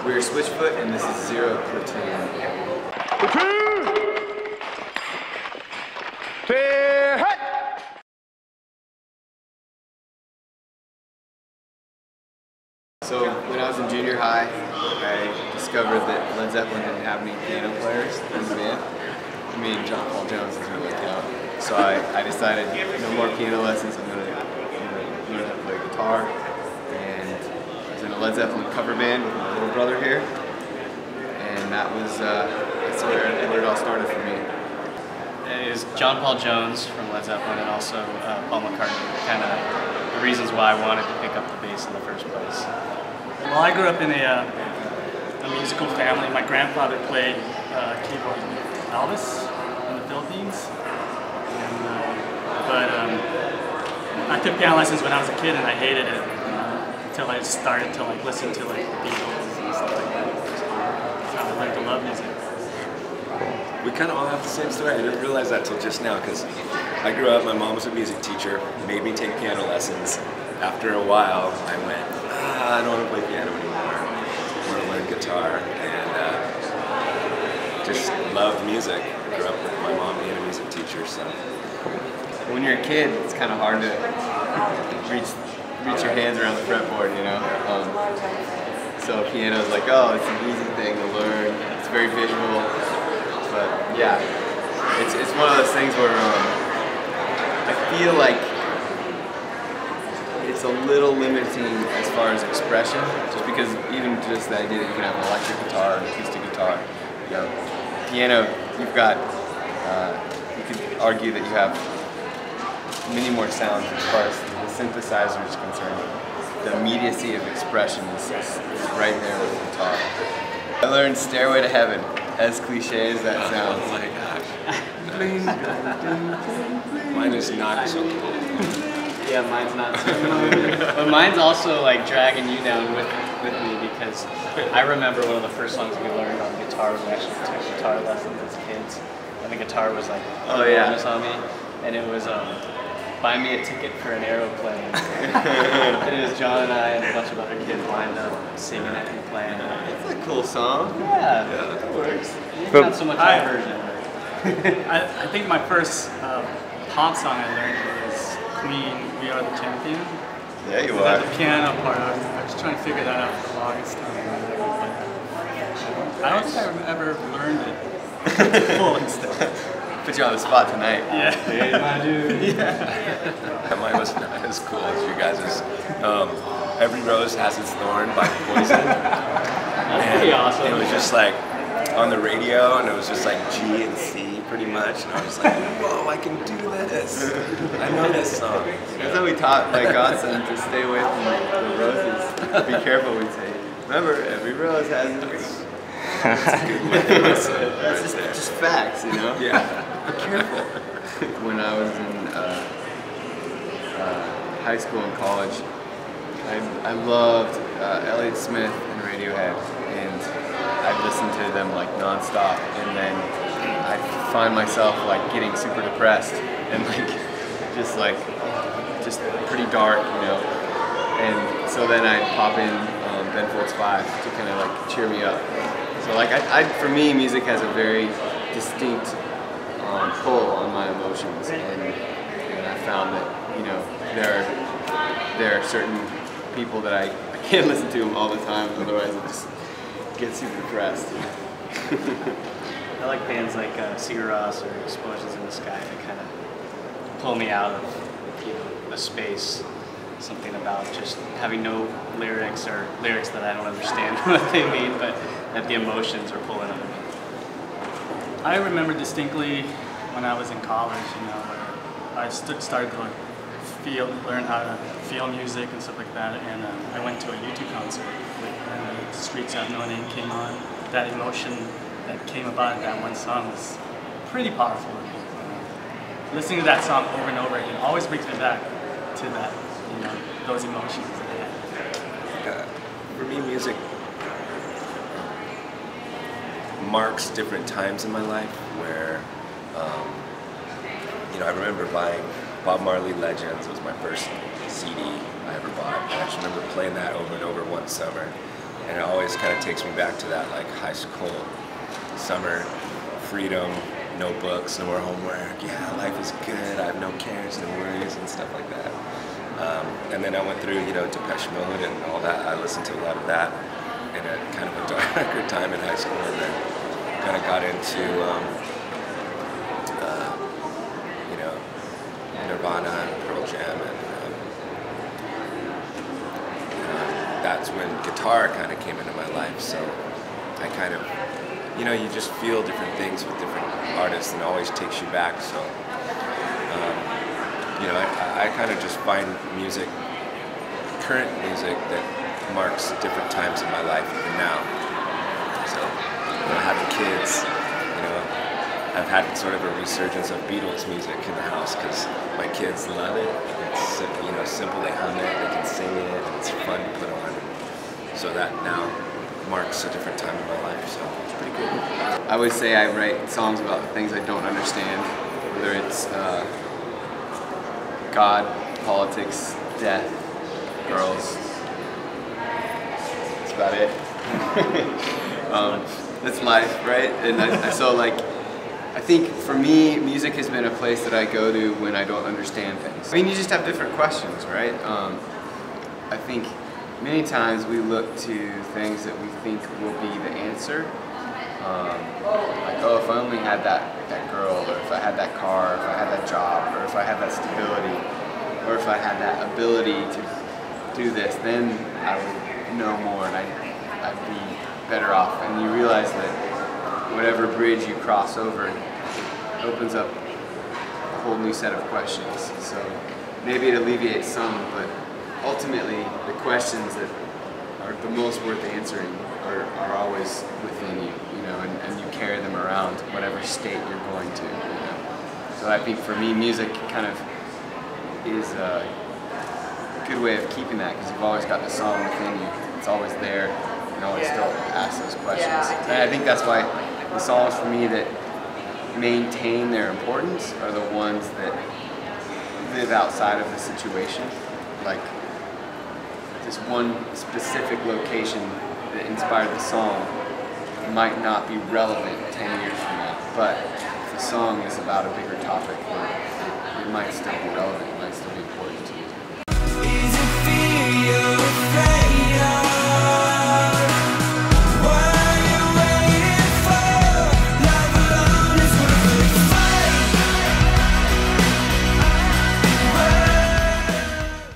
We're Switchfoot, and this is Zero Platoon. So when I was in junior high, I discovered that Led Zeppelin didn't have any piano players in the band. I mean, John Paul Jones doesn't really count. So I decided no more piano lessons. I'm gonna learn how to play guitar. And I was in a Led Zeppelin cover band with my little brother here. And that's where it all started for me. It is John Paul Jones from Led Zeppelin and also Paul McCartney, kind of the reasons why I wanted to pick up the bass in the first place. Well, I grew up in a musical family. My grandfather played keyboard with Elvis in the Philippines. But I took piano lessons when I was a kid and I hated it until I started to listen to the Beatles and stuff like that. That's how I learned to love music. We kind of all have the same story. I didn't realize that till just now because I grew up, my mom was a music teacher, made me take piano lessons. After a while, I went, I don't want to play piano anymore. I want to learn guitar, and just loved music. I grew up with my mom being a music teacher, so. When you're a kid, it's kind of hard to reach your hands around the fretboard, you know? So piano is like, oh, it's an easy thing to learn. It's very visual. But yeah, it's one of those things where I feel like it's a little limiting as far as expression, just because even just the idea that you can have an electric guitar or an acoustic guitar, you know, piano, you've got, you could argue that you have many more sounds as far as the synthesizer is concerned. The immediacy of expression is right there with the guitar. I learned Stairway to Heaven, as cliche as that sounds. Oh my gosh. Mine is not so cool. Yeah, mine's not so cool. But mine's also like dragging you down with me because I remember one of the first songs we learned on guitar was actually took guitar lessons as kids. And the guitar was like, oh yeah, on me. And it was buy me a ticket for an aeroplane. And it was John and I and a bunch of other kids lined up singing it and playing it. It's a cool song. Yeah, that works. Maybe not so much my version. I think my first pop song I learned was Queen, We Are the Champion. Yeah, you are. are. The piano part, I was trying to figure that out for the longest time. I don't think I've ever learned it full extent. Put you on the spot tonight. Yeah. Hey, my dude. Yeah. Mine was not as cool as you guys'. Every Rose Has Its Thorn by Poison. That's pretty awesome. It was just like on the radio, and it was just like G and C pretty much, and I was like, whoa, I can do this. I know this song. That's how we taught Godson to stay away from the roses. Be careful, we'd say. Remember, every rose has its. That's a good way to listen. That's just facts, you know? Yeah. Be careful. When I was in high school and college, I loved Elliott Smith and Radiohead, and I'd listen to them like nonstop, and then I'd find myself like getting super depressed and just pretty dark, you know. And so then I'd pop in Ben Folds 5 to kind of like cheer me up. So like for me, music has a very distinct pull on my emotions, and I found that, you know, there are certain people that I can't listen to them all the time, otherwise I just get super depressed. I like bands like Sigur Rós or Explosions in the Sky that kind of pull me out of, you know, the space. Something about just having no lyrics or lyrics that I don't understand what they mean, but that the emotions are pulling on me. I remember distinctly when I was in college, you know, where I started to learn how to feel music and stuff like that, and I went to a YouTube concert when Streets Have No Name came on. That emotion that came about in that one song was pretty powerful. Listening to that song over and over again always brings me back to that, you know, those emotions that I had. For me, music marks different times in my life where, you know, I remember buying Bob Marley Legends. It was my first CD I ever bought. And I just remember playing that over and over one summer. and it always kind of takes me back to that like high school summer freedom, no books, no more homework. Yeah, life is good. I have no cares, no worries, and stuff like that. And then I went through, Depeche Mode and all that. I listened to a lot of that in a kind of a darker time in high school, and then kind of got into, Nirvana and Pearl Jam, and that's when guitar kind of came into my life. So I kind of, you just feel different things with different artists, and it always takes you back. So, I kind of just find music, current music, that marks different times in my life even now. So, having kids, I've had sort of a resurgence of Beatles music in the house because my kids love it. It's simple, they hum it, they can sing it, and it's fun to put on. So that now marks a different time in my life, so it's pretty cool. I would say I write songs about the things I don't understand, whether it's God, politics, death, girls. That's about it. That's life, right? And I think for me, music has been a place that I go to when I don't understand things. I mean, you just have different questions, right? I think many times we look to things that we think will be the answer. Like, oh, if I only had that girl, or if I had that car, or if I had that job, or if I had that stability, or if I had that ability to do this, then I would know more and I'd be better off. And you realize that whatever bridge you cross over opens up a whole new set of questions. So maybe it alleviates some, but ultimately the questions that are the most worth answering are always within you, and you carry them around whatever state you're going to. So I think for me, music kind of is a good way of keeping that, because you've always got the song within you. It's always there. You can always still ask those questions. And I think that's why the songs for me that maintain their importance are the ones that live outside of the situation. Like this one specific location that inspired the song might not be relevant 10 years from now, but if the song is about a bigger topic, then it might still be relevant, it might still be important to you.